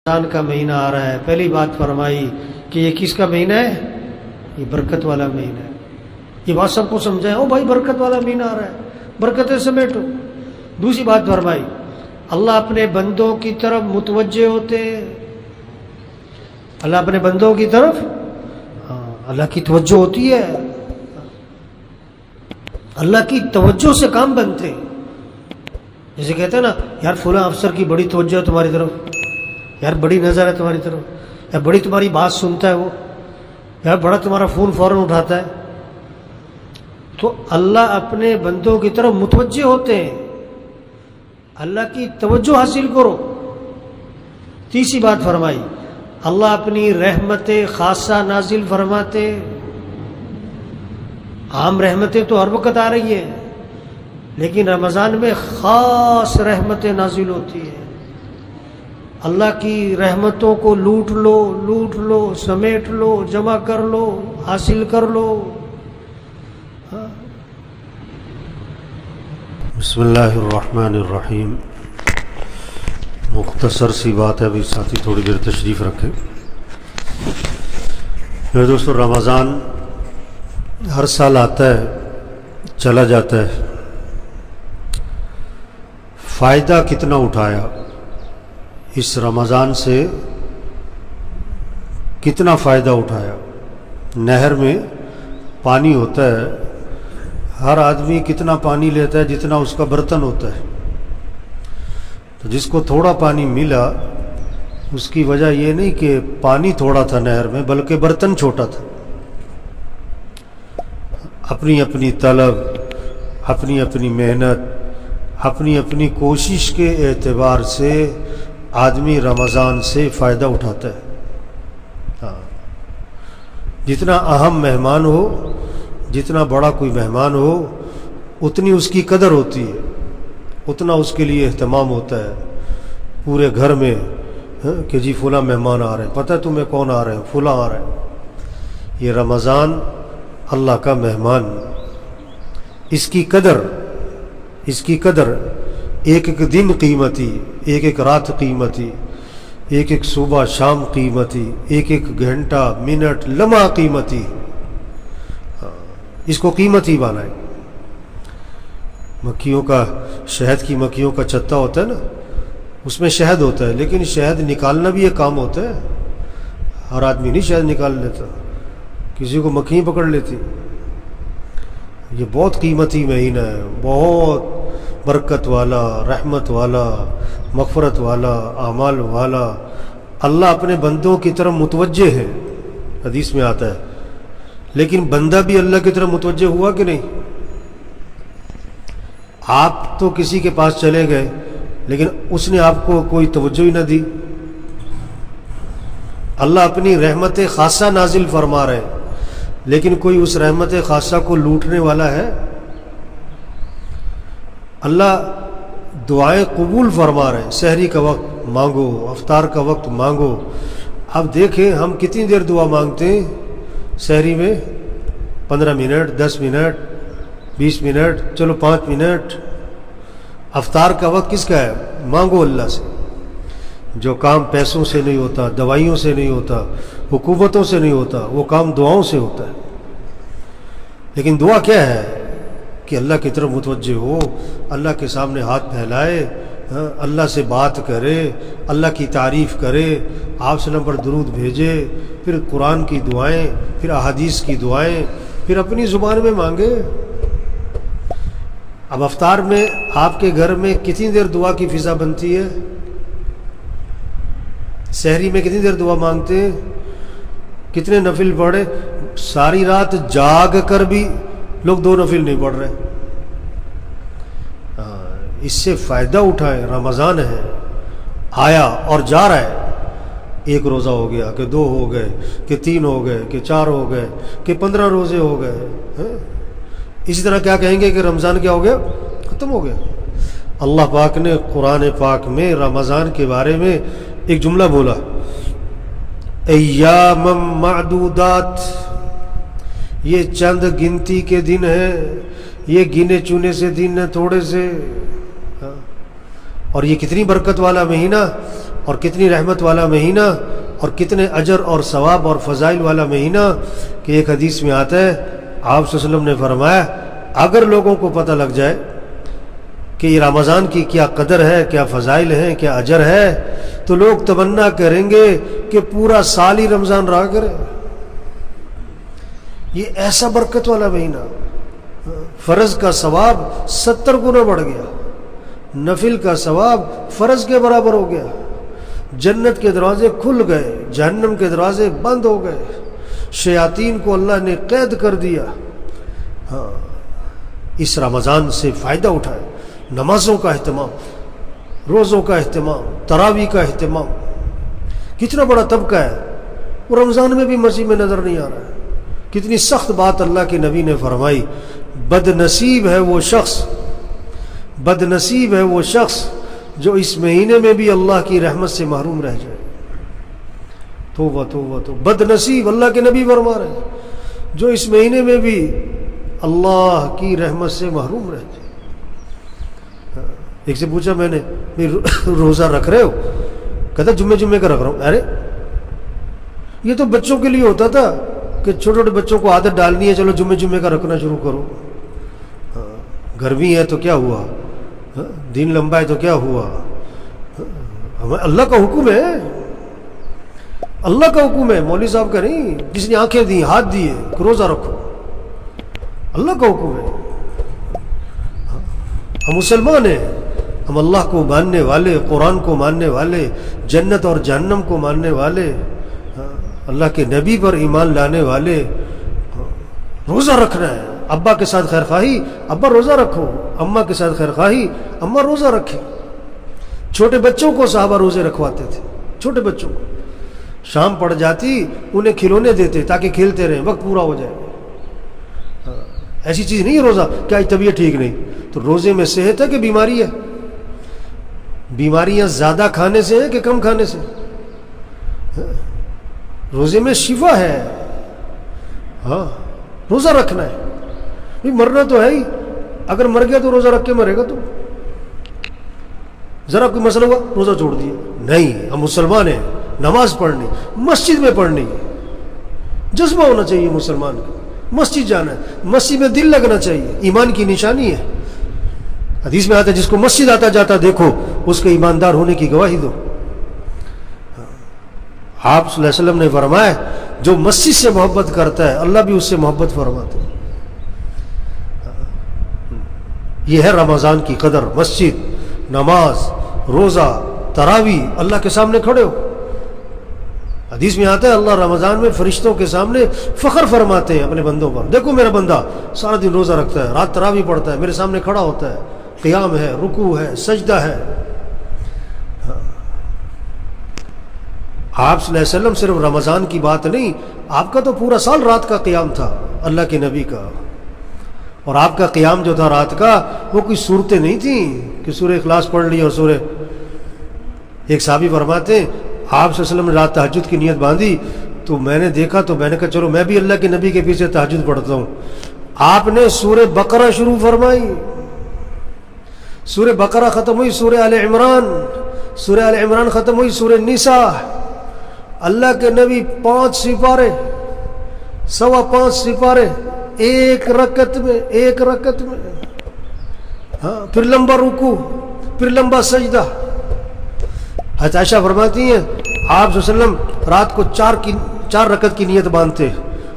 رمضان کا مہینہ آ رہا ہے، پہلی بات فرمائی کہ یہ کس کا مہینہ ہے؟ یہ برکت والا مہینہ ہے۔ یہ بات سب کو سمجھائیں، او بھائی برکت والا مہینہ آ رہا ہے، برکتیں سمیٹو۔ دوسری بات فرمائی اللہ اپنے بندوں کی طرف متوجہ ہوتے ہیں، اللہ اپنے بندوں کی طرف اللہ کی توجہ ہوتی ہے، اللہ کی توجہ سے کام بنتے ہیں۔ جیسے کہتے ہیں نا یار فلاں افسر کی بڑی توجہ ہے تمہاری طرف، یار بڑی نظر ہے تمہاری طرف، یار بڑی تمہاری بات سنتا ہے وہ، یار بڑا تمہارا فون فوراً اٹھاتا ہے۔ تو اللہ اپنے بندوں کی طرف متوجہ ہوتے ہیں، اللہ کی توجہ حاصل کرو۔ تیسری بات فرمائی اللہ اپنی رحمت خاصہ نازل فرماتے۔ عام رحمتیں تو ہر وقت آ رہی ہیں، لیکن رمضان میں خاص رحمتیں نازل ہوتی ہیں۔ اللہ کی رحمتوں کو لوٹ لو، سمیٹ لو، جمع کر لو، حاصل کر لو۔ بسم اللہ الرحمن الرحیم۔ مختصر سی بات ہے، ابھی ساتھی تھوڑی دیر تشریف رکھیں۔ میرے دوستو، رمضان ہر سال آتا ہے چلا جاتا ہے، فائدہ کتنا اٹھایا اس رمضان سے، کتنا فائدہ اٹھایا۔ نہر میں پانی ہوتا ہے، ہر آدمی کتنا پانی لیتا ہے جتنا اس کا برتن ہوتا ہے۔ تو جس کو تھوڑا پانی ملا اس کی وجہ یہ نہیں کہ پانی تھوڑا تھا نہر میں، بلکہ برتن چھوٹا تھا۔ اپنی اپنی طلب، اپنی اپنی محنت، اپنی اپنی کوشش کے اعتبار سے آدمی رمضان سے فائدہ اٹھاتا ہے۔ جتنا اہم مہمان ہو، جتنا بڑا کوئی مہمان ہو، اتنی اس کی قدر ہوتی ہے، اتنا اس کے لیے اہتمام ہوتا ہے پورے گھر میں کہ جی فلاں مہمان آ رہے ہیں، پتہ ہے تمہیں کون آ رہے ہیں؟ فلاں آ رہے ہیں۔ یہ رمضان اللہ کا مہمان، اس کی قدر ایک ایک دن قیمتی، ایک ایک رات قیمتی، ایک ایک صبح شام قیمتی، ایک ایک گھنٹہ منٹ لمحہ قیمتی۔ اس کو قیمتی بنائے۔ مکھیوں کا، شہد کی مکھیوں کا چھتا ہوتا ہے نا، اس میں شہد ہوتا ہے، لیکن شہد نکالنا بھی ایک کام ہوتا ہے۔ ہر آدمی نہیں شہد نکال لیتا، کسی کو مکھی پکڑ لیتی۔ یہ بہت قیمتی مہینہ ہے، بہت برکت والا، رحمت والا، مغفرت والا، اعمال والا۔ اللہ اپنے بندوں کی طرف متوجہ ہے، حدیث میں آتا ہے، لیکن بندہ بھی اللہ کی طرف متوجہ ہوا کہ نہیں؟ آپ تو کسی کے پاس چلے گئے لیکن اس نے آپ کو کوئی توجہ ہی نہ دی۔ اللہ اپنی رحمت خاصہ نازل فرما رہے ہیں، لیکن کوئی اس رحمت خاصہ کو لوٹنے والا ہے؟ اللہ دعائیں قبول فرما رہے ہیں۔ سحری کا وقت مانگو، افطار کا وقت مانگو۔ اب دیکھیں ہم کتنی دیر دعا مانگتے ہیں سحری میں؟ 15 منٹ، 10 منٹ، 20 منٹ، چلو 5 منٹ۔ افطار کا وقت کس کا ہے؟ مانگو اللہ سے۔ جو کام پیسوں سے نہیں ہوتا، دوائیوں سے نہیں ہوتا، حکومتوں سے نہیں ہوتا، وہ کام دعاؤں سے ہوتا ہے۔ لیکن دعا کیا ہے؟ کہ اللہ کی طرف متوجہ ہو، اللہ کے سامنے ہاتھ پھیلائے، اللہ سے بات کرے، اللہ کی تعریف کرے، آپ صلی اللہ علیہ وسلم پر درود بھیجے، پھر قرآن کی دعائیں، پھر احادیث کی دعائیں، پھر اپنی زبان میں مانگے۔ اب افطار میں آپ کے گھر میں کتنی دیر دعا کی فضا بنتی ہے؟ سحری میں کتنی دیر دعا مانگتے ہیں؟ کتنے نفل پڑھے؟ ساری رات جاگ کر بھی لوگ 2 نفل نہیں پڑھ رہے۔ اس سے فائدہ اٹھائیں، رمضان ہے، آیا اور جا رہا ہے۔ 1 روزہ ہو گیا کہ 2 ہو گئے کہ 3 ہو گئے کہ 4 ہو گئے کہ 15 روزے ہو گئے۔ اسی طرح کیا کہیں گے کہ رمضان کیا ہو گیا؟ ختم ہو گیا۔ اللہ پاک نے قرآن پاک میں رمضان کے بارے میں ایک جملہ بولا، ایام معدودات، یہ چند گنتی کے دن ہیں، یہ گنے چنے سے دن ہیں، تھوڑے سے۔ اور یہ کتنی برکت والا مہینہ، اور کتنی رحمت والا مہینہ اور کتنے اجر اور ثواب اور فضائل والا مہینہ کہ ایک حدیث میں آتا ہے آپ صلی اللہ علیہ وسلم نے فرمایا اگر لوگوں کو پتہ لگ جائے کہ یہ رمضان کی کیا قدر ہے، کیا فضائل ہیں، کیا اجر ہے، تو لوگ تمنا کریں گے کہ پورا سال ہی رمضان رہا کرے۔ یہ ایسا برکت والا مہینہ، فرض کا ثواب 70 گنا بڑھ گیا، نفل کا ثواب فرض کے برابر ہو گیا، جنت کے دروازے کھل گئے، جہنم کے دروازے بند ہو گئے، شیاطین کو اللہ نے قید کر دیا۔ ہاں، اس رمضان سے فائدہ اٹھائے، نمازوں کا اہتمام، روزوں کا اہتمام، تراویح کا اہتمام۔ کتنا بڑا طبقہ ہے وہ رمضان میں بھی مسجد میں نظر نہیں آ رہا ہے۔ کتنی سخت بات اللہ کے نبی نے فرمائی، بد نصیب ہے وہ شخص، بد نصیب ہے وہ شخص جو اس مہینے میں بھی اللہ کی رحمت سے محروم رہ جائے۔ توبہ توبہ توبہ، بد نصیب، اللہ کے نبی فرما رہے ہیں جو اس مہینے میں بھی اللہ کی رحمت سے محروم رہ جائے۔ ایک سے پوچھا میں نے، روزہ رکھ رہے ہو؟ کہتا جمعے کا رکھ رہا ہوں۔ ارے یہ تو بچوں کے لیے ہوتا تھا کہ چھوٹے چھوٹے بچوں کو عادت ڈالنی ہے، چلو جمعے کا رکھنا شروع کرو۔ گرمی ہے تو کیا ہوا، دن لمبا ہے تو کیا ہوا، ہمیں اللہ کا حکم ہے، اللہ کا حکم ہے، مولوی صاحب کا نہیں، جس نے آنکھیں دی، ہاتھ دیے کہ روزہ رکھو، اللہ کا حکم ہے۔ ہم مسلمان ہیں، ہم اللہ کو ماننے والے، قرآن کو ماننے والے، جنت اور جہنم کو ماننے والے، اللہ کے نبی پر ایمان لانے والے۔ روزہ رکھنا ہے، ابا کے ساتھ خیر خواہی، ابا روزہ رکھو، اماں کے ساتھ خیر خواہی، اماں روزہ رکھیں۔ چھوٹے بچوں کو صحابہ روزے رکھواتے تھے، چھوٹے بچوں کو شام پڑ جاتی انہیں کھلونے دیتے تاکہ کھیلتے رہیں، وقت پورا ہو جائے۔ ایسی چیز نہیں ہے روزہ کیا طبیعت ٹھیک نہیں، تو روزے میں صحت ہے کہ بیماری ہے؟ بیماریاں زیادہ کھانے سے ہیں کہ کم کھانے سے؟ روزے میں شفا ہے۔ ہاں، روزہ رکھنا ہے، مرنا تو ہے ہی، اگر مر گیا تو روزہ رکھ کے مرے گا تو ذرا کوئی مسئلہ ہوا روزہ چھوڑ دیا؟ نہیں، ہم مسلمان ہیں، نماز پڑھنی، مسجد میں پڑھنی، جذبہ ہونا چاہیے مسلمان کا، مسجد جانا ہے، مسجد میں دل لگنا چاہیے، ایمان کی نشانی ہے۔ حدیث میں آتا ہے جس کو مسجد آتا جاتا دیکھو اس کے ایماندار ہونے کی گواہی دو۔ آپ صلی اللہ علیہ وسلم نے فرمایا جو مسجد سے محبت کرتا ہے اللہ بھی اس سے محبت فرماتا ہے۔ یہ ہے رمضان کی قدر، مسجد، نماز، روزہ، تراویح، اللہ کے سامنے کھڑے ہو۔ حدیث میں آتا ہے اللہ رمضان میں فرشتوں کے سامنے فخر فرماتے ہیں اپنے بندوں پر، دیکھو میرا بندہ سارا دن روزہ رکھتا ہے، رات تراویح پڑھتا ہے، میرے سامنے کھڑا ہوتا ہے، قیام ہے، رکوع ہے، سجدہ ہے۔ آپ صلی اللہ علیہ وسلم صرف رمضان کی بات نہیں، آپ کا تو پورا سال رات کا قیام تھا اللہ کے نبی کا، اور آپ کا قیام جو تھا رات کا وہ کوئی صورتیں نہیں تھیں کہ سورہ اخلاص پڑھ لی اور سورہ۔ ایک صحابی فرماتے ہیں آپ صلی اللہ علیہ وسلم نے رات تہجد کی نیت باندھی تو میں نے دیکھا تو میں نے کہا چلو میں بھی اللہ کے نبی کے پیچھے تہجد پڑھتا ہوں۔ آپ نے سورہ بقرہ شروع فرمائی، سورہ بقرہ ختم ہوئی سورہ آل عمران، سورہ آل عمران ختم ہوئی سورہ نساء۔ اللہ کے نبی 5 سپارے، 5.25 سپارے ایک رکعت میں، ہاں، پھر لمبا رکوع، پھر لمبا سجدہ۔ حضرت عائشہ فرماتی ہیں آپ صلی اللہ علیہ وسلم رات کو 4 رکعت کی نیت باندھتے،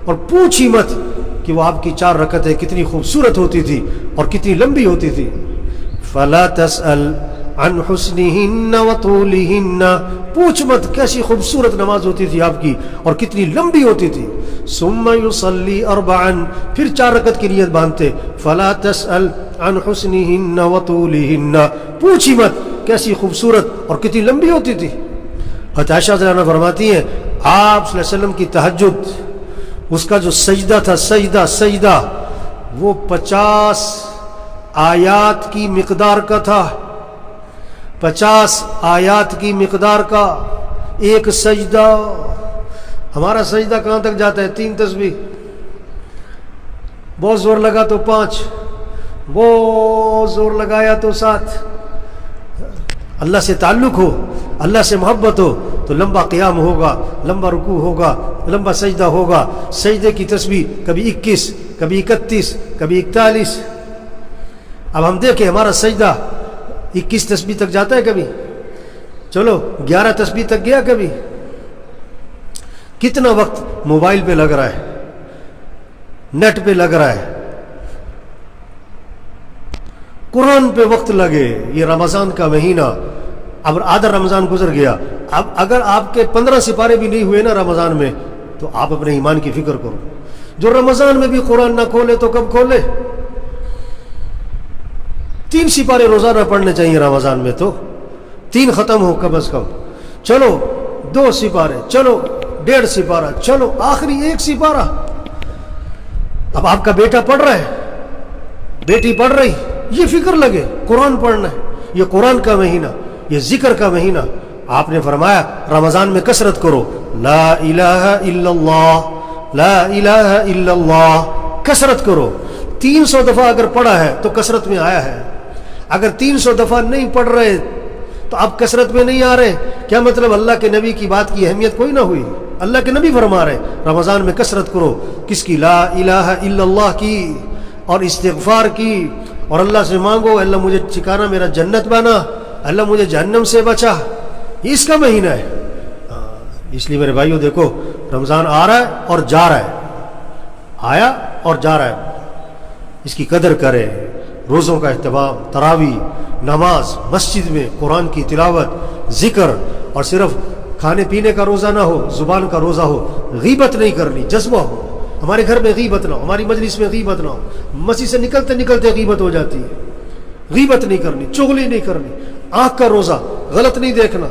اور پوچھی مت کہ وہ آپ کی 4 رکعتیں کتنی خوبصورت ہوتی تھی اور کتنی لمبی ہوتی تھی۔ فلا تسأل عن حسنہن وطولہن، پوچھ مت کیسی خوبصورت نماز ہوتی تھی آپ کی اور کتنی لمبی ہوتی تھی۔ ثم یصلی 4، پھر 4 رکعت کی نیت باندھتے۔ فلا تسأل عن حسنہن وطولہن، پوچھی مت کیسی خوبصورت اور کتنی لمبی ہوتی تھی۔ حضرت عائشہ رضی اللہ عنہا فرماتی ہیں آپ صلی اللہ علیہ وسلم کی تہجد، اس کا جو سجدہ تھا، سجدہ وہ 50 آیات کی مقدار کا تھا، 50 آیات کی مقدار کا ایک سجدہ۔ ہمارا سجدہ کہاں تک جاتا ہے؟ 3 تسبیح، بہت زور لگا تو 5، بہت زور لگایا تو 7۔ اللہ سے تعلق ہو, اللہ سے محبت ہو تو لمبا قیام ہوگا, لمبا رکوع ہوگا, لمبا سجدہ ہوگا. سجدے کی تسبیح کبھی 21, کبھی 31, کبھی 41. اب ہم دیکھیں ہمارا سجدہ 21 تسبیح تک جاتا ہے کبھی؟ چلو 11 تسبیح تک گیا کبھی؟ کتنا وقت موبائل پہ لگ رہا ہے, نیٹ پہ لگ رہا ہے. قرآن پہ وقت لگے. یہ رمضان کا مہینہ, اب آدھا رمضان گزر گیا. اب اگر آپ کے 15 سپارے بھی نہیں ہوئے نا رمضان میں, تو آپ اپنے ایمان کی فکر کرو. جو رمضان میں بھی قرآن نہ کھولے تو کب کھولے؟ 3 سپارے روزانہ پڑھنے چاہیے رمضان میں, تو 3 ختم ہو کم از کم. چلو 2 سپارے, چلو 1.5 سپارہ, چلو آخری 1 سپارہ. اب آپ کا بیٹا پڑھ رہا ہے, بیٹی پڑھ رہی, یہ فکر لگے قرآن پڑھنا ہے. یہ قرآن کا مہینہ, یہ ذکر کا مہینہ. آپ نے فرمایا رمضان میں کثرت کرو, لا الہ الا اللہ, لا الہ الا اللہ, کثرت کرو. 300 دفعہ اگر پڑھا ہے تو کثرت میں آیا ہے. اگر 300 دفعہ نہیں پڑھ رہے تو آپ کثرت میں نہیں آ رہے. کیا مطلب؟ اللہ کے نبی کی بات کی اہمیت کوئی نہ ہوئی. اللہ کے نبی فرما رہے رمضان میں کثرت کرو. کس کی؟ لا الہ الا اللہ کی, اور استغفار کی, اور اللہ سے مانگو اللہ مجھے ٹھکانہ میرا جنت بنا, اللہ مجھے جہنم سے بچا. یہ اس کا مہینہ ہے. اس لیے میرے بھائیوں دیکھو, رمضان آ رہا ہے اور جا رہا ہے, آیا اور جا رہا ہے. اس کی قدر کرے. روزوں کا اہتمام, تراویح, نماز, مسجد میں قرآن کی تلاوت, ذکر. اور صرف کھانے پینے کا روزہ نہ ہو, زبان کا روزہ ہو. غیبت نہیں کرنی, جذبہ ہو. ہمارے گھر میں غیبت نہ ہو, ہماری مجلس میں غیبت نہ ہو. مسجد سے نکلتے نکلتے غیبت ہو جاتی ہے. غیبت نہیں کرنی, چغلی نہیں کرنی. آنکھ کا روزہ غلط نہیں دیکھنا,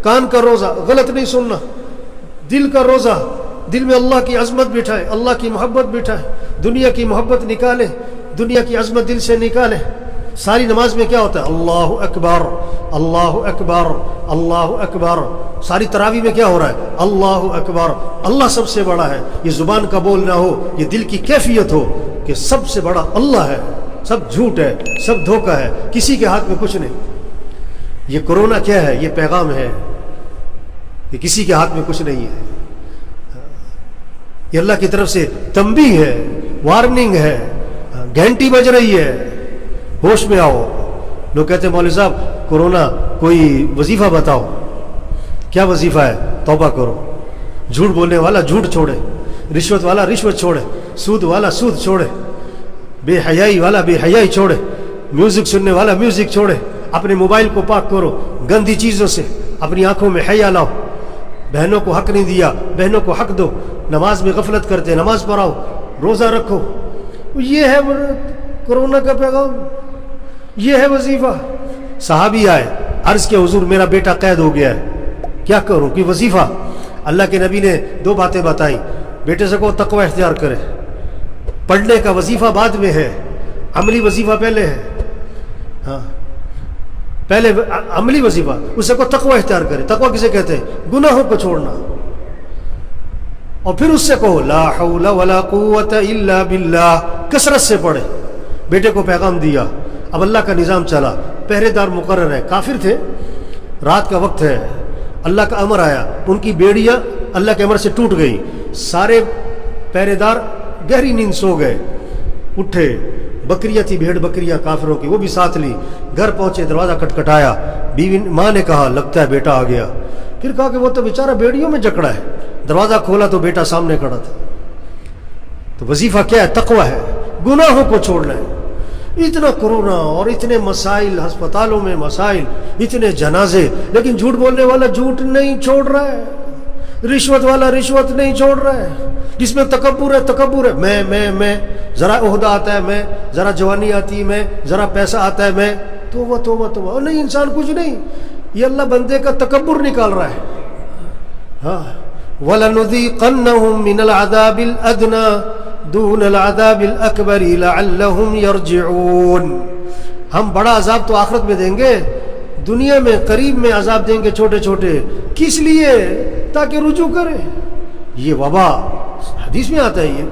کان کا روزہ غلط نہیں سننا. دل کا روزہ, دل میں اللہ کی عظمت بٹھائے, اللہ کی محبت بٹھائے. دنیا کی محبت نکالے, دنیا کی عظمت دل سے نکالے. ساری نماز میں کیا ہوتا ہے؟ اللہ اکبر, اللہ اکبر, اللہ اکبر. ساری تراویح میں کیا ہو رہا ہے؟ اللہ اکبر. اللہ سب سے بڑا ہے. یہ زبان کا بول نہ ہو, یہ دل کی کیفیت ہو کہ سب سے بڑا اللہ ہے. سب جھوٹ ہے, سب دھوکہ ہے, کسی کے ہاتھ میں کچھ نہیں. یہ کرونا کیا ہے؟ یہ پیغام ہے کہ کسی کے ہاتھ میں کچھ نہیں ہے. یہ اللہ کی طرف سے تنبیہ ہے, وارننگ ہے. گھنٹی بج رہی ہے, ہوش میں آؤ. لوگ کہتے ہیں مولوی صاحب کرونا کوئی وظیفہ بتاؤ. کیا وظیفہ ہے؟ توبہ کرو. جھوٹ بولنے والا جھوٹ چھوڑے, رشوت والا رشوت چھوڑے, سود والا سود چھوڑے, بے حیائی والا بے حیائی چھوڑے, میوزک سننے والا میوزک چھوڑے. اپنے موبائل کو پاک کرو گندی چیزوں سے, اپنی آنکھوں میں حیا لاؤ. بہنوں کو حق نہیں دیا, بہنوں کو حق دو. نماز میں غفلت کرتے, نماز پڑھاؤ, روزہ رکھو. یہ ہے کرونا کا پیغام, یہ ہے وظیفہ. صحابی آئے, عرض کیا حضور میرا بیٹا قید ہو گیا ہے, کیا کروں؟ کوئی وظیفہ؟ اللہ کے نبی نے 2 باتیں بتائیں. بیٹے سے کہو تقوی اختیار کرے. پڑھنے کا وظیفہ بعد میں ہے, عملی وظیفہ پہلے ہے. ہاں پہلے عملی وظیفہ, اس سے کہو تقوی اختیار کرے. تقوی کسے کہتے ہیں؟ گناہوں کو چھوڑنا. اور پھر اس سے کہو لا حول ولا قوت الا باللہ, کثرت سے پڑھے. بیٹے کو پیغام دیا, اب اللہ کا نظام چلا. پہرے دار مقرر ہے, کافر تھے, رات کا وقت ہے, اللہ کا امر آیا, ان کی بیڑیاں اللہ کے امر سے ٹوٹ گئی. سارے پہرے دار گہری نیند سو گئے. اٹھے, بکریاں تھی, بھیڑ بکریاں کافروں کی, وہ بھی ساتھ لی. گھر پہنچے, دروازہ کٹکھٹایا. بیوی ماں نے کہا لگتا ہے بیٹا آ گیا. پھر کہا کہ وہ تو بیچارہ بیڑیوں میں جکڑا ہے. دروازہ کھولا تو بیٹا سامنے کھڑا تھا. تو وظیفہ کیا ہے؟ تقوی ہے, گناہوں کو چھوڑنا ہے. اتنا کرونا اور اتنے مسائل, ہسپتالوں میں مسائل, اتنے جنازے, لیکن جھوٹ بولنے والا جھوٹ نہیں چھوڑ رہا ہے, رشوت والا رشوت نہیں چھوڑ رہا ہے. جس میں تکبر ہے, تکبر ہے, میں ذرا عہدہ آتا ہے میں, ذرا جوانی آتی ہے میں, ذرا پیسہ آتا ہے میں. توبہ توبہ توبہ. نہیں, انسان کچھ نہیں, یہ اللہ بندے کا تکبر نکال رہا ہے. ہاں وَلَنُذِيقَنَّهُم مِّنَ الْعَذَابِ الْأَدْنَىٰ دُونَ الْعَذَابِ الْأَكْبَرِ لَعَلَّهُمْ يَرْجِعُونَ. ہم بڑا عذاب تو آخرت میں دیں گے, دنیا میں قریب میں عذاب دیں گے چھوٹے چھوٹے. کس لیے؟ تاکہ رجوع کرے. یہ وبا حدیث میں آتا ہے,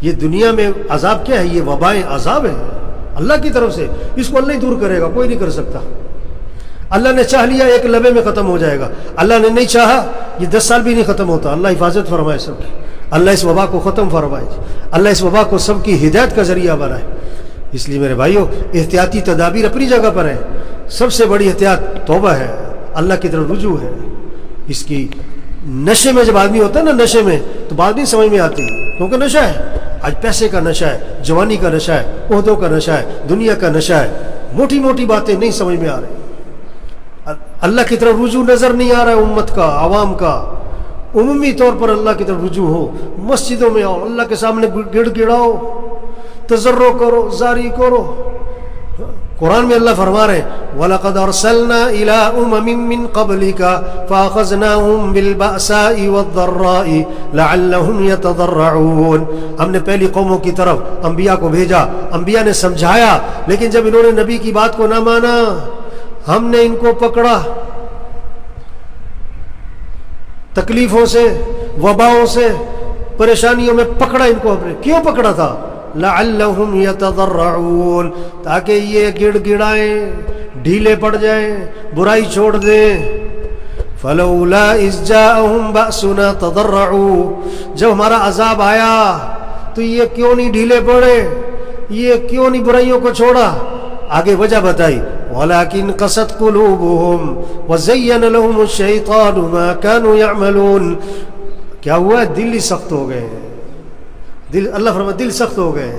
یہ دنیا میں عذاب کیا ہے؟ یہ وبائیں عذاب ہے اللہ کی طرف سے. اس کو اللہ ہی دور کرے گا, کوئی نہیں کر سکتا. اللہ نے چاہ لیا ایک لمحے میں ختم ہو جائے گا، اللہ نے نہیں چاہا یہ 10 سال بھی نہیں ختم ہوتا۔ اللہ حفاظت فرمائے سب کی، اللہ اس وبا کو ختم فرمائے، اللہ اس وبا کو سب کی ہدایت کا ذریعہ بنائے۔ اس لیے میرے بھائیوں، احتیاطی تدابیر اپنی جگہ پر ہیں، سب سے بڑی احتیاط توبہ ہے، اللہ کی طرف رجوع ہے۔ اس کی نشے میں جب آدمی ہوتا ہے نا، نشے میں تو بات نہیں سمجھ میں آتی، کیونکہ نشہ ہے، آج پیسے کا نشہ ہے، جوانی کا نشہ ہے، عہدوں کا نشہ ہے، دنیا کا نشہ ہے، موٹی موٹی باتیں نہیں سمجھ میں آ رہی، اللہ کی طرف رجوع نظر نہیں آ رہا ہے امت کا، عوام کا۔ عمومی طور پر اللہ کی طرف رجوع ہو، مسجدوں میں آؤ، اللہ کے سامنے گڑ گڑاؤ، تضرع کرو، زاری کرو۔ قرآن میں اللہ فرما رہے ہیں وَلَقَدْ أَرْسَلْنَا إِلَىٰ أُمَمٍ مِّن قَبْلِكَ فَأَخَذْنَاهُمْ بِالْبَأْسَاءِ وَالضَّرَّاءِ لَعَلَّهُمْ يَتَضَرَّعُونَ۔ ہم نے پہلی قوموں کی طرف انبیاء کو بھیجا، انبیاء نے سمجھایا، لیکن جب انہوں نے نبی کی بات کو نہ مانا، ہم نے ان کو پکڑا، تکلیفوں سے، وباؤں سے، پریشانیوں میں پکڑا ان کو۔ ہم نے کیوں پکڑا تھا؟ لعلہم یتضرعون، تاکہ یہ گڑ گڑائیں، ڈھیلے پڑ جائیں، برائی چھوڑ دیں۔ فلولا اذ جاءہم بأسنا تضرعوا، جب ہمارا عذاب آیا تو یہ کیوں نہیں ڈھیلے پڑے، یہ کیوں نہیں برائیوں کو چھوڑا؟ آگے وجہ بتائی وَلَكِنْ قَسَتْ قُلُوبُهُمْ وَزَيَّنَ لَهُمُ الشَّيْطَانُ مَا كَانُوا يَعْمَلُونَ۔ کیا ہوا ہے؟ دل ہی سخت ہو گئے، دل، اللہ فرماتا دل سخت ہو گئے،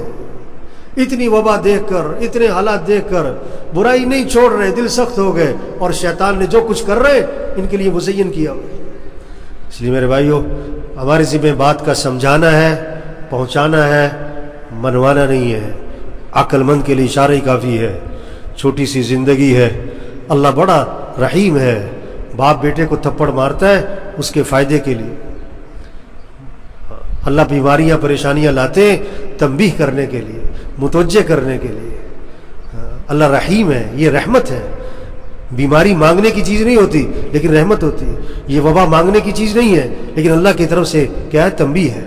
اتنی وبا دیکھ کر، اتنے حالات دیکھ کر برائی نہیں چھوڑ رہے، دل سخت ہو گئے، اور شیطان نے جو کچھ کر رہے ان کے لیے مزین کیا۔ اس لیے میرے بھائیوں، ہمارے ذمہ بات کا سمجھانا ہے، پہنچانا ہے، منوانا نہیں ہے۔ عقل مند کے لیے اشارہ ہی کافی ہے، چھوٹی سی زندگی ہے، اللہ بڑا رحیم ہے، باپ بیٹے کو تھپڑ مارتا ہے اس کے فائدے کے لیے، اللہ بیماریاں پریشانیاں لاتے ہیں تنبیہ کرنے کے لیے، متوجہ کرنے کے لیے۔ اللہ رحیم ہے، یہ رحمت ہے۔ بیماری مانگنے کی چیز نہیں ہوتی لیکن رحمت ہوتی ہے، یہ وبا مانگنے کی چیز نہیں ہے لیکن اللہ کی طرف سے کیا ہے؟ تنبیہ ہے۔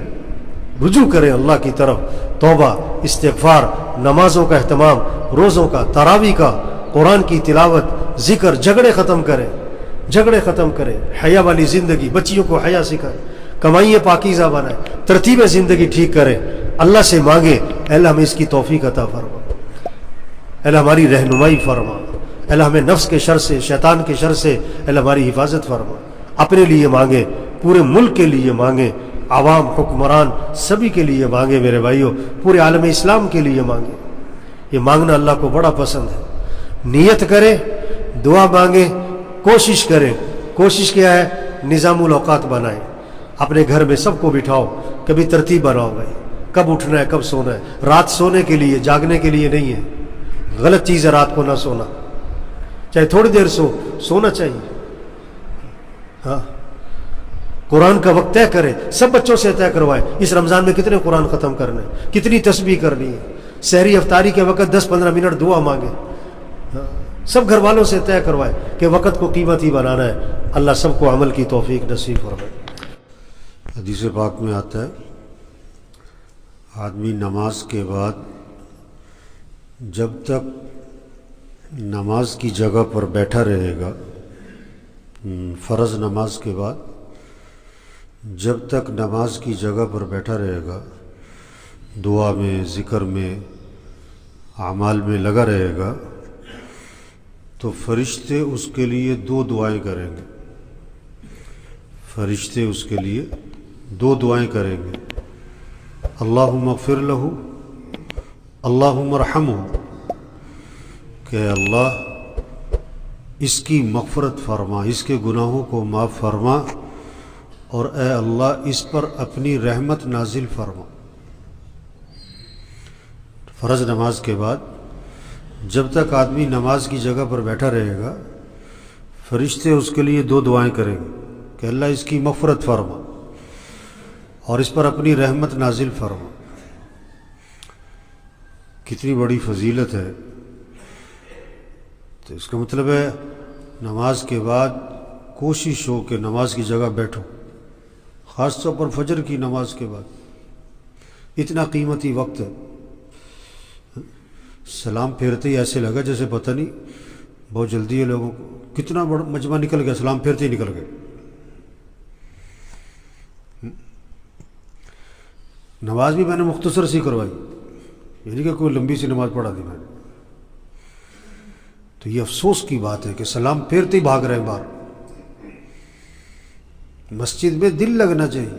رجوع کریں اللہ کی طرف، توبہ، استغفار، نمازوں کا اہتمام، روزوں کا، تراویح کا، قرآن کی تلاوت، ذکر، جھگڑے ختم کریں، جھگڑے ختم کریں، حیا والی زندگی، بچیوں کو حیا سکھائیں، کمائیے پاکیزہ بنائیں، ترتیب زندگی ٹھیک کریں، اللہ سے مانگیں اے اللہ ہمیں اس کی توفیق عطا فرما، اے اللہ ہماری رہنمائی فرما، اے اللہ ہمیں نفس کے شر سے، شیطان کے شر سے اے اللہ ہماری حفاظت فرما۔ اپنے لیے مانگیں، پورے ملک کے لیے مانگیں، عوام، حکمران سبھی کے لیے مانگیں میرے بھائیوں، پورے عالم اسلام کے لیے مانگیں۔ یہ مانگنا اللہ کو بڑا پسند ہے۔ نیت کریں، دعا مانگیں، کوشش کریں۔ کوشش کیا ہے؟ نظام الاوقات بنائیں، اپنے گھر میں سب کو بٹھاؤ، کبھی ترتیب بناؤ بھائی، کب اٹھنا ہے، کب سونا ہے۔ رات سونے کے لیے، جاگنے کے لیے نہیں ہے، غلط چیز ہے رات کو نہ سونا، چاہے تھوڑی دیر سونا چاہیے۔ ہاں، قرآن کا وقت طے کریں، سب بچوں سے طے کروائیں اس رمضان میں کتنے قرآن ختم کرنے، کتنی تسبیح کرنی ہے، سحری افطاری کے وقت 10-15 منٹ دعا مانگیں، سب گھر والوں سے طے کروائیں کہ وقت کو قیمتی بنانا ہے۔ اللہ سب کو عمل کی توفیق نصیب فرمائے۔ حدیث پاک میں آتا ہے آدمی نماز کے بعد جب تک نماز کی جگہ پر بیٹھا رہے گا، فرض نماز کے بعد جب تک نماز کی جگہ پر بیٹھا رہے گا، دعا میں، ذکر میں، اعمال میں لگا رہے گا، تو فرشتے اس کے لیے 2 دعائیں کریں گے۔ فرشتے اس کے لیے 2 دعائیں کریں گے، اللہم اغفر لہ، اللہم ارحمہ، کہ اللہ اس کی مغفرت فرما، اس کے گناہوں کو معاف فرما، اور اے اللہ اس پر اپنی رحمت نازل فرما۔ فرض نماز کے بعد جب تک آدمی نماز کی جگہ پر بیٹھا رہے گا، فرشتے اس کے لیے 2 دعائیں کریں گے کہ اللہ اس کی مغفرت فرما اور اس پر اپنی رحمت نازل فرما۔ کتنی بڑی فضیلت ہے! تو اس کا مطلب ہے نماز کے بعد کوشش ہو کہ نماز کی جگہ بیٹھو، خاص طور پر فجر کی نماز کے بعد، اتنا قیمتی وقت ہے۔ سلام پھیرتے ہی ایسے لگا جیسے پتہ نہیں بہت جلدی ہے لوگوں کو. کتنا بڑا مجمع نکل گیا, سلام پھیرتے ہی نکل گئے. نماز بھی میں نے مختصر سی کروائی, یعنی کہ کوئی لمبی سی نماز پڑھا دی میں نے. تو یہ افسوس کی بات ہے کہ سلام پھیرتے ہی بھاگ رہے ہیں باہر. مسجد میں دل لگنا چاہیے.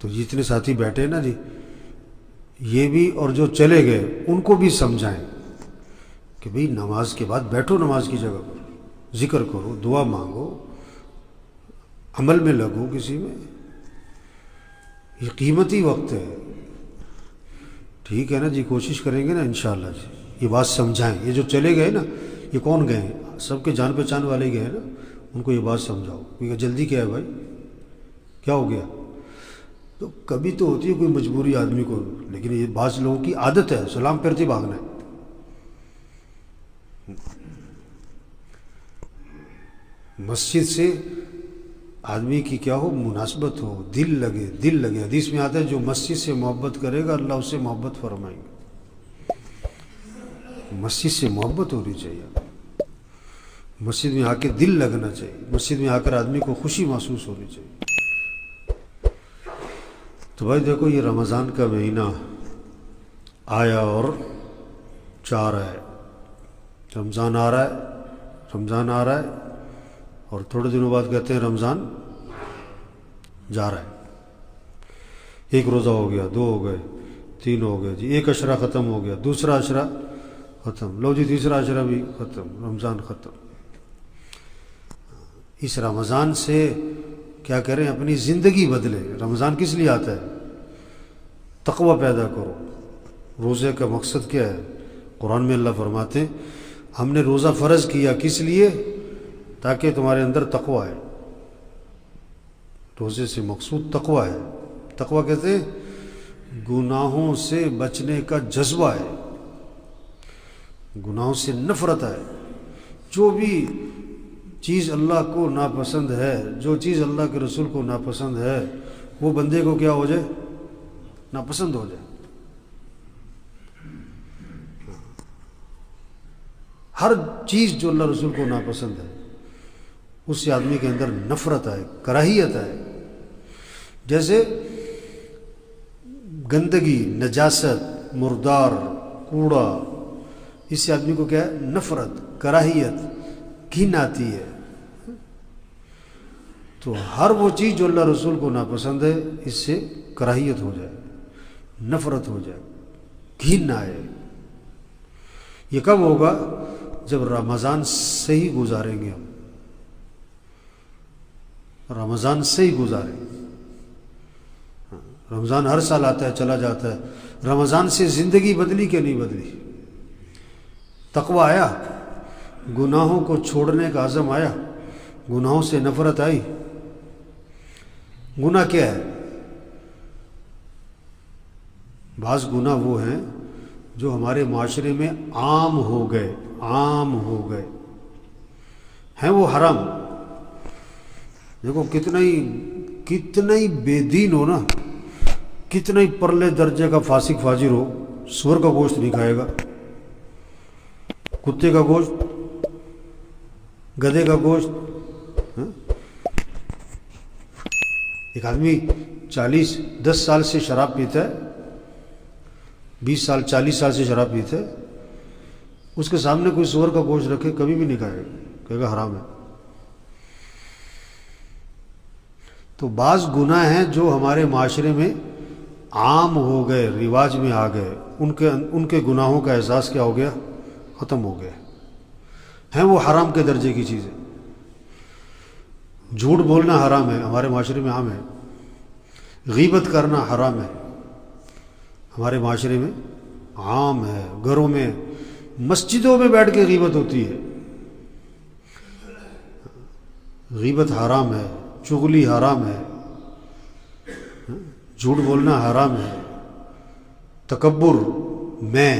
تو جتنے ساتھی بیٹھے نا جی, یہ بھی اور جو چلے گئے ان کو بھی سمجھائیں کہ بھئی نماز کے بعد بیٹھو, نماز کی جگہ پر ذکر کرو, دعا مانگو, عمل میں لگو کسی میں. یہ قیمتی وقت ہے. ٹھیک ہے نا جی, کوشش کریں گے نا انشاءاللہ جی. یہ بات سمجھائیں. یہ جو چلے گئے نا, یہ کون گئے ہیں؟ سب کے جان پہچان والے گئے ہیں نا. ان کو یہ بات سمجھاؤ. کیونکہ جلدی کیا ہے بھائی, کیا ہو گیا؟ تو کبھی تو ہوتی ہے کوئی مجبوری آدمی کو, لیکن یہ بعض لوگوں کی عادت ہے سلام پھیرتے بھاگنا ہے. مسجد سے آدمی کی کیا ہو, مناسبت ہو, دل لگے, دل لگے. حدیث میں آتا ہے جو مسجد سے محبت کرے گا اللہ اس سے محبت فرمائیں گے. مسجد سے محبت ہونی چاہیے. مسجد میں آ کے دل لگنا چاہیے. مسجد میں آ کر آدمی کو خوشی محسوس ہونی چاہیے. تو بھائی دیکھو, یہ رمضان کا مہینہ آیا اور چار ہے. رمضان آ رہا ہے, رمضان آ رہا ہے, اور تھوڑے دنوں بعد کہتے ہیں رمضان جا رہا ہے. ایک روزہ ہو گیا, دو ہو گئے, تین ہو گئے جی, ایک عشرہ ختم ہو گیا, دوسرا عشرہ ختم, لو جی تیسرا عشرہ بھی ختم, رمضان ختم. اس رمضان سے کیا کریں, اپنی زندگی بدلے. رمضان کس لیے آتا ہے؟ تقوی پیدا کرو. روزے کا مقصد کیا ہے؟ قرآن میں اللہ فرماتے ہیں ہم نے روزہ فرض کیا کس لیے؟ تاکہ تمہارے اندر تقوی ہے. روزے سے مقصود تقوی ہے. تقوی کہتے ہیں گناہوں سے بچنے کا جذبہ ہے, گناہوں سے نفرت ہے. جو بھی چیز اللہ کو ناپسند ہے, جو چیز اللہ کے رسول کو ناپسند ہے, وہ بندے کو کیا ہو جائے؟ ناپسند ہو جائے. ہر چیز جو اللہ رسول کو ناپسند ہے اس سے آدمی کے اندر نفرت ہے, کراہیت ہے. جیسے گندگی, نجاست, مردار, کوڑا, اس سے آدمی کو کیا ہے؟ نفرت, کراہیت, گھن آتی ہے. تو ہر وہ چیز جو اللہ رسول کو ناپسند ہے اس سے کراہیت ہو جائے, نفرت ہو جائے, گھن آئے. یہ کب ہوگا؟ جب رمضان سے ہی گزاریں گے. ہم رمضان سے ہی گزاریں. رمضان ہر سال آتا ہے چلا جاتا ہے. رمضان سے زندگی بدلی کہ نہیں بدلی؟ تقوی آیا, گناہوں کو چھوڑنے کا عزم آیا, گناہوں سے نفرت آئی. گناہ کیا ہے؟ بعض گناہ وہ ہیں جو ہمارے معاشرے میں عام ہو گئے, عام ہو گئے ہیں, وہ حرام. دیکھو کتنا ہی بے دین ہو نا, کتنا ہی پرلے درجے کا فاسق فاجر ہو, سور کا گوشت نہیں کھائے گا, کتے کا گوشت, گدھے کا گوشت. ایک آدمی 10 سال سے شراب پیتا ہے, 20 سال 40 سال سے شراب پیتا ہے, اس کے سامنے کوئی سور کا گوشت رکھے کبھی بھی نہیں کھائے گا, کہے گا حرام ہے. تو بعض گناہ ہیں جو ہمارے معاشرے میں عام ہو گئے, رواج میں آ گئے, ان کے گناہوں کا احساس کیا ہو گیا؟ ختم ہو گیا. ہیں وہ حرام کے درجے کی چیزیں. جھوٹ بولنا حرام ہے, ہمارے معاشرے میں عام ہے. غیبت کرنا حرام ہے, ہمارے معاشرے میں عام ہے. گھروں میں, مسجدوں میں بیٹھ کے غیبت ہوتی ہے. غیبت حرام ہے, چغلی حرام ہے, جھوٹ بولنا حرام ہے. تکبر, میں,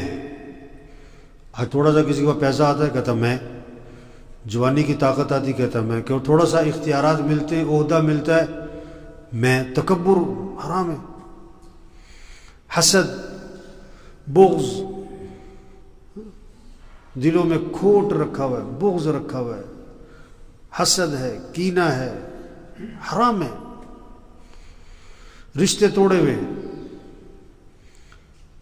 تھوڑا سا کسی کو پیسہ آتا ہے کہتا میں, جوانی کی طاقت آتی کہتا میں, کہ تھوڑا سا اختیارات ملتے ہیں, عہدہ ملتا ہے میں. تکبر حرام ہے. حسد, بغض دلوں میں کھوٹ رکھا ہوا ہے، بغض رکھا ہوا ہے، حسد ہے، کینہ ہے، حرام ہے، رشتے توڑے ہوئے ہیں،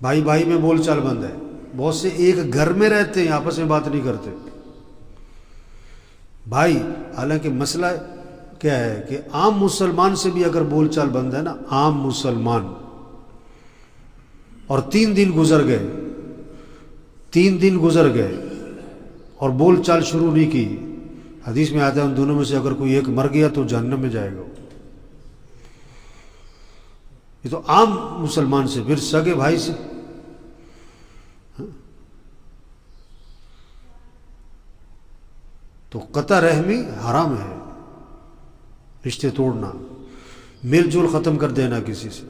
بھائی بھائی میں بول چال بند ہے، بہت سے ایک گھر میں رہتے ہیں آپس میں بات نہیں کرتے بھائی، حالانکہ مسئلہ کیا ہے کہ عام مسلمان سے بھی اگر بول چال بند ہے نا، عام مسلمان، اور 3 دن گزر گئے اور بول چال شروع نہیں کی، حدیث میں آتا ہے ان دونوں میں سے اگر کوئی ایک مر گیا تو جہنم میں جائے گا. یہ تو عام مسلمان سے، پھر سگے بھائی سے. تو قطع رحمی حرام ہے، رشتے توڑنا، میل جول ختم کر دینا کسی سے.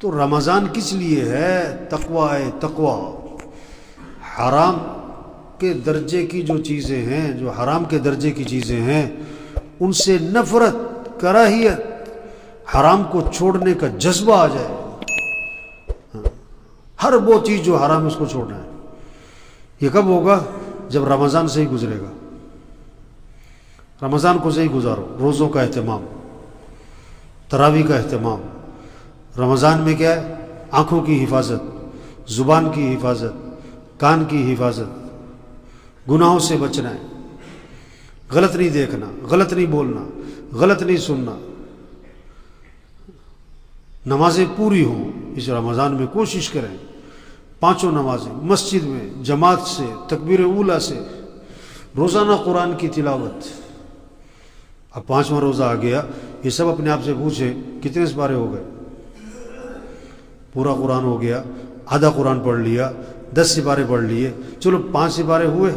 تو رمضان کس لیے ہے؟ تقوی. حرام کے درجے کی جو چیزیں ہیں، جو حرام کے درجے کی چیزیں ہیں، ان سے نفرت، کراہیت، حرام کو چھوڑنے کا جذبہ آ جائے. ہر وہ چیز جو حرام ہے اس کو چھوڑنا ہے. یہ کب ہوگا؟ جب رمضان سے ہی گزرے گا. رمضان کو صحیح گزارو، روزوں کا اہتمام، تراویح کا اہتمام. رمضان میں کیا ہے؟ آنکھوں کی حفاظت، زبان کی حفاظت، کان کی حفاظت، گناہوں سے بچنا ہے، غلط نہیں دیکھنا، غلط نہیں بولنا، غلط نہیں سننا. نمازیں پوری ہوں اس رمضان میں، کوشش کریں 5 نمازیں مسجد میں جماعت سے، تکبیر اولیٰ سے، روزانہ قرآن کی تلاوت. اب 5واں روزہ آ گیا، یہ سب اپنے آپ سے پوچھیں کتنے سپارے ہو گئے؟ پورا قرآن ہو گیا، آدھا قرآن پڑھ لیا، 10 سپارے پڑھ لیے، چلو 5 سپارے ہوئے.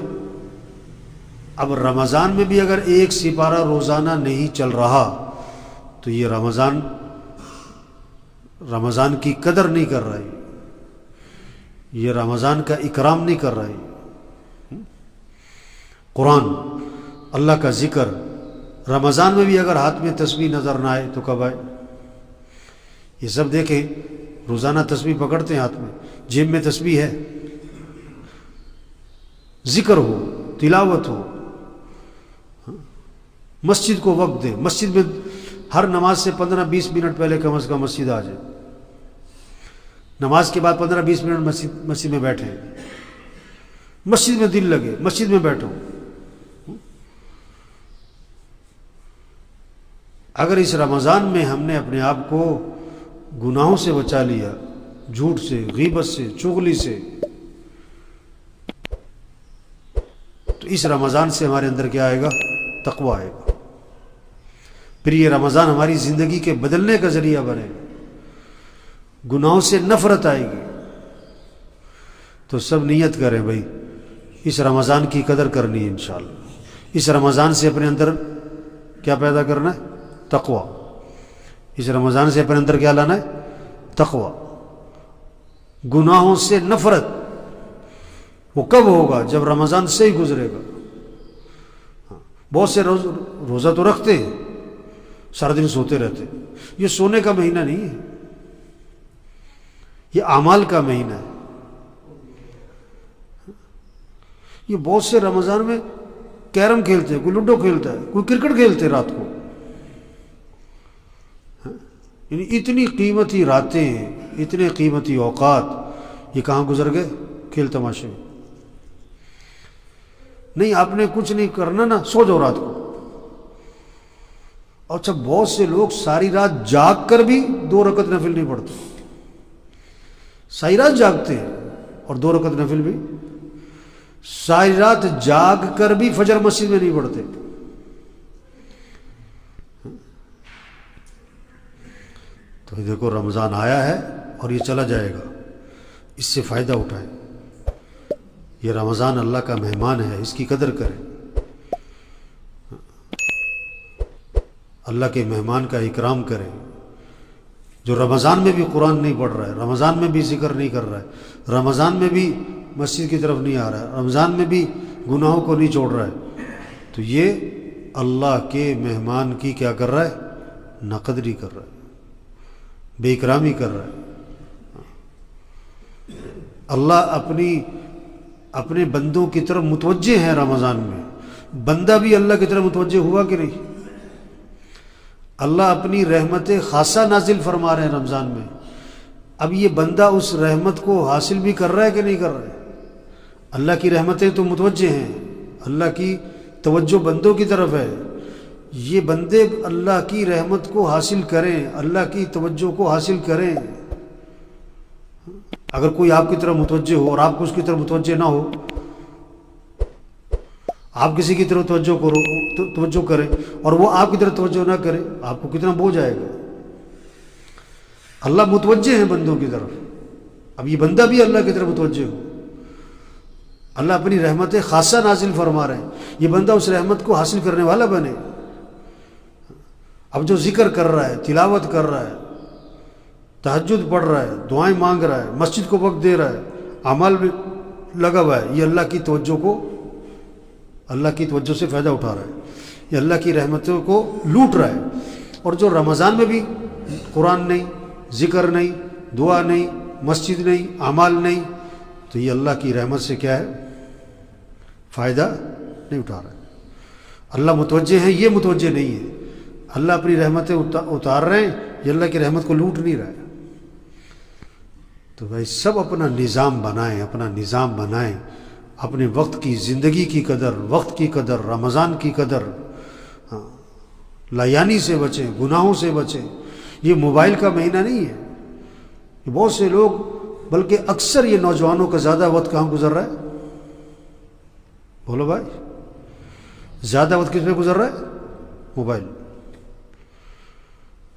اب رمضان میں بھی اگر 1 سپارہ روزانہ نہیں چل رہا تو یہ رمضان کی قدر نہیں کر رہا ہے، یہ رمضان کا اکرام نہیں کر رہا ہے. قرآن، اللہ کا ذکر، رمضان میں بھی اگر ہاتھ میں تسبیح نظر نہ آئے تو کب آئے؟ یہ سب دیکھیں، روزانہ تسبیح پکڑتے ہیں ہاتھ میں، جیب میں تسبیح ہے، ذکر ہو، تلاوت ہو، مسجد کو وقت دیں. مسجد میں ہر نماز سے 15-20 منٹ پہلے کم از کم مسجد آ جائے. نماز کے بعد 15-20 منٹ مسجد میں بیٹھیں، مسجد میں دل لگے، مسجد میں بیٹھو. اگر اس رمضان میں ہم نے اپنے آپ کو گناہوں سے بچا لیا، جھوٹ سے، غیبت سے، چغلی سے، تو اس رمضان سے ہمارے اندر کیا آئے گا؟ تقوی آئے گا. پھر یہ رمضان ہماری زندگی کے بدلنے کا ذریعہ بنے گا، گناہوں سے نفرت آئے گی. تو سب نیت کریں بھائی اس رمضان کی قدر کرنی ہے انشاءاللہ. اس رمضان سے اپنے اندر کیا پیدا کرنا ہے؟ تقوی. اس رمضان سے اپنے اندر کیا لانا ہے؟ تقوی. گناہوں سے نفرت. وہ کب ہوگا؟ جب رمضان سے ہی گزرے گا. بہت سے روزہ تو رکھتے ہیں، سارا دن سوتے رہتے. یہ سونے کا مہینہ نہیں ہے، یہ اعمال کا مہینہ ہے. یہ بہت سے رمضان میں کیرم کھیلتے ہیں، کوئی لوڈو کھیلتا ہے، کوئی کرکٹ کھیلتے رات کو. یعنی اتنی قیمتی راتیں، اتنے قیمتی اوقات یہ کہاں گزر گئے؟ کھیل تماشے میں. نہیں، آپ نے کچھ نہیں کرنا نا، سو جاؤ رات کو. اچھا، بہت سے لوگ ساری رات جاگ کر بھی 2 رکعت نفل نہیں پڑھتے. ساری رات جاگتے ہیں اور 2 رکعت نفل بھی، ساری رات جاگ کر بھی فجر مسجد میں نہیں پڑھتے. تو دیکھو رمضان آیا ہے اور یہ چلا جائے گا، اس سے فائدہ اٹھائیں. یہ رمضان اللہ کا مہمان ہے، اس کی قدر کریں. اللہ کے مہمان کا اکرام کریں. جو رمضان میں بھی قرآن نہیں پڑھ رہا ہے، رمضان میں بھی ذکر نہیں کر رہا ہے، رمضان میں بھی مسجد کی طرف نہیں آ رہا ہے، رمضان میں بھی گناہوں کو نہیں چھوڑ رہا ہے، تو یہ اللہ کے مہمان کی کیا کر رہا ہے؟ ناقدری کر رہا ہے، بے اکرامی کر رہا ہے. اللہ اپنے بندوں کی طرف متوجہ ہیں رمضان میں. بندہ بھی اللہ کی طرف متوجہ ہوا کہ نہیں؟ اللہ اپنی رحمت خاصہ نازل فرما رہے ہیں رمضان میں. اب یہ بندہ اس رحمت کو حاصل بھی کر رہا ہے کہ نہیں کر رہا ہے؟ اللہ کی رحمتیں تو متوجہ ہیں، اللہ کی توجہ بندوں کی طرف ہے. یہ بندے اللہ کی رحمت کو حاصل کریں، اللہ کی توجہ کو حاصل کریں. اگر کوئی آپ کی طرف متوجہ ہو اور آپ کو اس کی طرف متوجہ نہ ہو، آپ کسی کی طرف توجہ کریں اور وہ آپ کی طرف توجہ نہ کرے، آپ کو کتنا بوجھ آئے گا. اللہ متوجہ ہیں بندوں کی طرف. اب یہ بندہ بھی اللہ کی طرف متوجہ ہو. اللہ اپنی رحمت خاصہ نازل فرما رہے ہیں، یہ بندہ اس رحمت کو حاصل کرنے والا بنے. اب جو ذکر کر رہا ہے، تلاوت کر رہا ہے، تہجد پڑھ رہا ہے، دعائیں مانگ رہا ہے، مسجد کو وقت دے رہا ہے، اعمال میں لگا ہوا ہے، یہ اللہ کی توجہ سے فائدہ اٹھا رہا ہے، یہ اللہ کی رحمتوں کو لوٹ رہا ہے. اور جو رمضان میں بھی قرآن نہیں، ذکر نہیں، دعا نہیں، مسجد نہیں، اعمال نہیں، تو یہ اللہ کی رحمت سے کیا ہے؟ فائدہ نہیں اٹھا رہا ہے. اللہ متوجہ ہیں، یہ متوجہ نہیں ہے. اللہ اپنی رحمتیں اتار رہے ہیں، یہ اللہ کی رحمت کو لوٹ نہیں رہا ہے. تو بھائی سب اپنا نظام بنائیں، اپنے وقت کی، زندگی کی قدر، وقت کی قدر، رمضان کی قدر. لایانی سے بچیں، گناہوں سے بچیں. یہ موبائل کا مہینہ نہیں ہے. بہت سے لوگ، بلکہ اکثر یہ نوجوانوں کا زیادہ وقت کہاں گزر رہا ہے؟ بولو بھائی، زیادہ وقت کس میں گزر رہا ہے؟ موبائل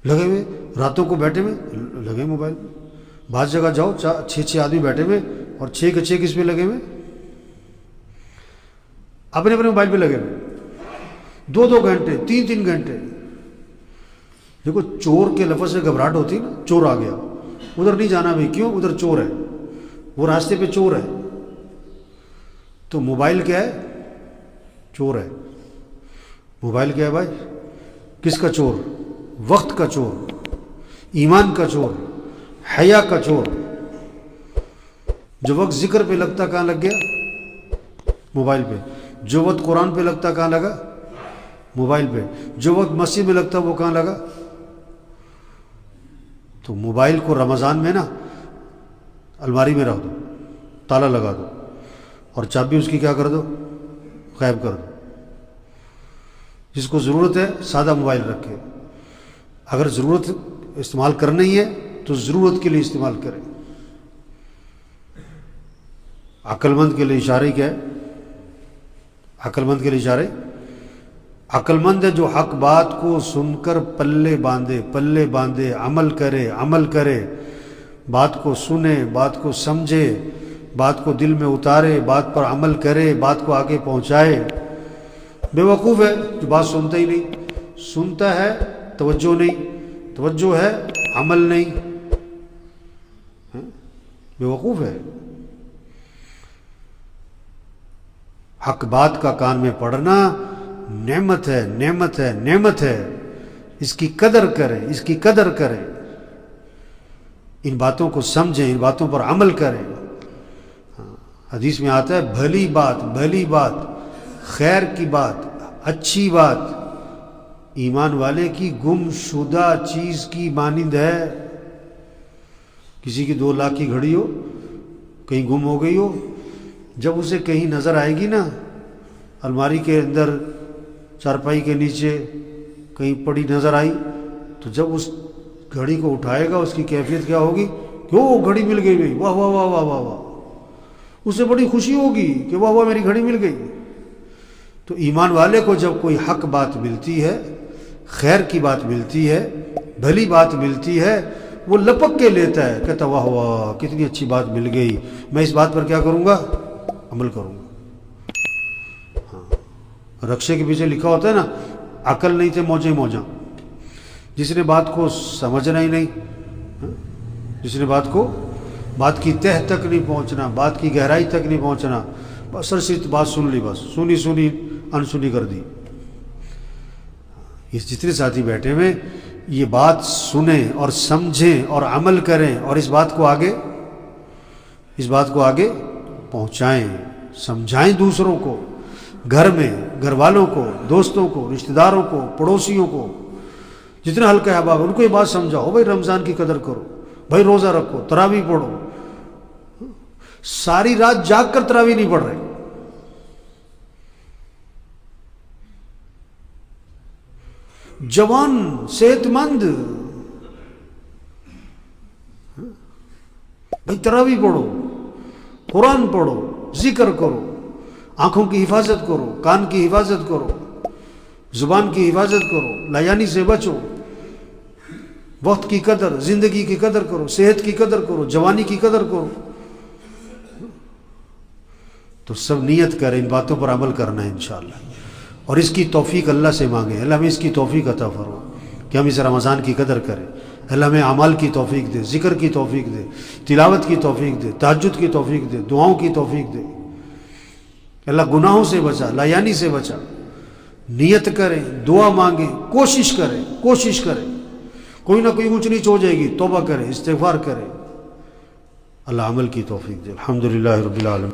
لگے ہوئے، راتوں کو بیٹھے ہوئے لگے موبائل. بعض جگہ جاؤ 6 آدمی بیٹھے ہوئے اور 6 کے 6 کس پہ لگے ہوئے؟ اپنے موبائل پہ لگے ہوئے. 2 گھنٹے، 3 گھنٹے. دیکھو چور کے لفظ سے گھبراہٹ ہوتی ہے نا، چور آ گیا، ادھر نہیں جانا بھائی. کیوں؟ ادھر چور ہے، وہ راستے پہ چور ہے. تو موبائل کیا ہے؟ چور ہے. موبائل کیا ہے بھائی؟ کس کا چور؟ وقت کا چور، ایمان کا چور، حیا کا چور. جو وقت ذکر پہ لگتا کہاں لگ گیا؟ موبائل پہ. جو وقت قرآن پہ لگتا کہاں لگا؟ موبائل پہ. جو وقت مسجد میں لگتا وہ کہاں لگا؟ تو موبائل کو رمضان میں نا الماری میں رکھ دو، تالا لگا دو، اور چابی اس کی کیا کر دو؟ غائب کر دو. جس کو ضرورت ہے سادہ موبائل رکھے. اگر ضرورت استعمال کرنی ہے تو ضرورت کے لیے استعمال کریں. عقل مند کے لیے اشارے کیا ہے؟ عقل مند کے لیے اشارے، عقل مند ہے جو حق بات کو سن کر پلے باندھے، عمل کرے، بات کو سنے، بات کو سمجھے، بات کو دل میں اتارے، بات پر عمل کرے، بات کو آگے پہنچائے. بے وقوف ہے جو بات سنتا ہی نہیں، سنتا ہے توجہ نہیں، توجہ ہے عمل نہیں. بے وقوف ہے. حق بات کا کان میں پڑھنا نعمت ہے. اس کی قدر کریں، ان باتوں کو سمجھیں، ان باتوں پر عمل کریں. حدیث میں آتا ہے بھلی بات، خیر کی بات، اچھی بات ایمان والے کی گم شدہ چیز کی مانند ہے. کسی کی 2 لاکھ کی گھڑی ہو، کہیں گم ہو گئی ہو، جب اسے کہیں نظر آئے گی نا، الماری کے اندر، چارپائی کے نیچے کہیں پڑی نظر آئی، تو جب اس گھڑی کو اٹھائے گا اس کی کیفیت کیا ہوگی کہ وہ گھڑی مل گئی بھائی، واہ واہ واہ واہ واہ واہ. اسے بڑی خوشی ہوگی کہ واہ واہ میری گھڑی مل گئی. تو ایمان والے کو جب کوئی حق بات ملتی ہے، خیر کی بات ملتی ہے، بھلی بات ملتی ہے، وہ لپک کے لیتا ہے، کہتا واہ واہ کتنی اچھی بات مل گئی، میں اس بات پر کیا کروں گا؟ عمل کروں گا. رکشے کے پیچھے لکھا ہوتا ہے نا، عقل نہیں تھے موجاں. جس نے بات کو سمجھنا ہی نہیں، جس نے بات کی تہ تک نہیں پہنچنا، بات کی گہرائی تک نہیں پہنچنا، بس صرف بات سن لی، بس سنی انسنی کر دی. اس جتنے ساتھی بیٹھے ہوئے یہ بات سنیں اور سمجھیں اور عمل کریں اور اس بات کو آگے اس بات کو آگے پہنچائیں، سمجھائیں دوسروں کو، گھر میں گھر والوں کو، دوستوں کو، رشتہ داروں کو، پڑوسیوں کو، جتنے حلقہ احباب ان کو یہ بات سمجھاؤ، بھائی رمضان کی قدر کرو، بھائی روزہ رکھو، تراویح پڑھو۔ ساری رات جاگ کر تراویح نہیں پڑھ رہے، جوان صحت مند، بھائی تراویح پڑھو، قرآن پڑھو، ذکر کرو، آنکھوں کی حفاظت کرو، کان کی حفاظت کرو، زبان کی حفاظت کرو، لایانی سے بچو، وقت کی قدر، زندگی کی قدر کرو، صحت کی قدر کرو، جوانی کی قدر کرو۔ تو سب نیت کریں، ان باتوں پر عمل کرنا ہے انشاءاللہ، اور اس کی توفیق اللہ سے مانگیں، اللہ ہمیں اس کی توفیق عطا فرما کہ ہم اس رمضان کی قدر کریں۔ اللہ ہمیں اعمال کی توفیق دے، ذکر کی توفیق دے، تلاوت کی توفیق دے، تہجد کی توفیق دے، دعاؤں کی توفیق دے۔ اللہ گناہوں سے بچا، لایانی سے بچا۔ نیت کریں، دعا مانگیں، کوشش کریں، کوئی نہ کوئی اونچ نیچ ہو جائے گی، توبہ کریں، استغفار کریں، اللہ عمل کی توفیق دے۔ الحمدللہ رب العالمین۔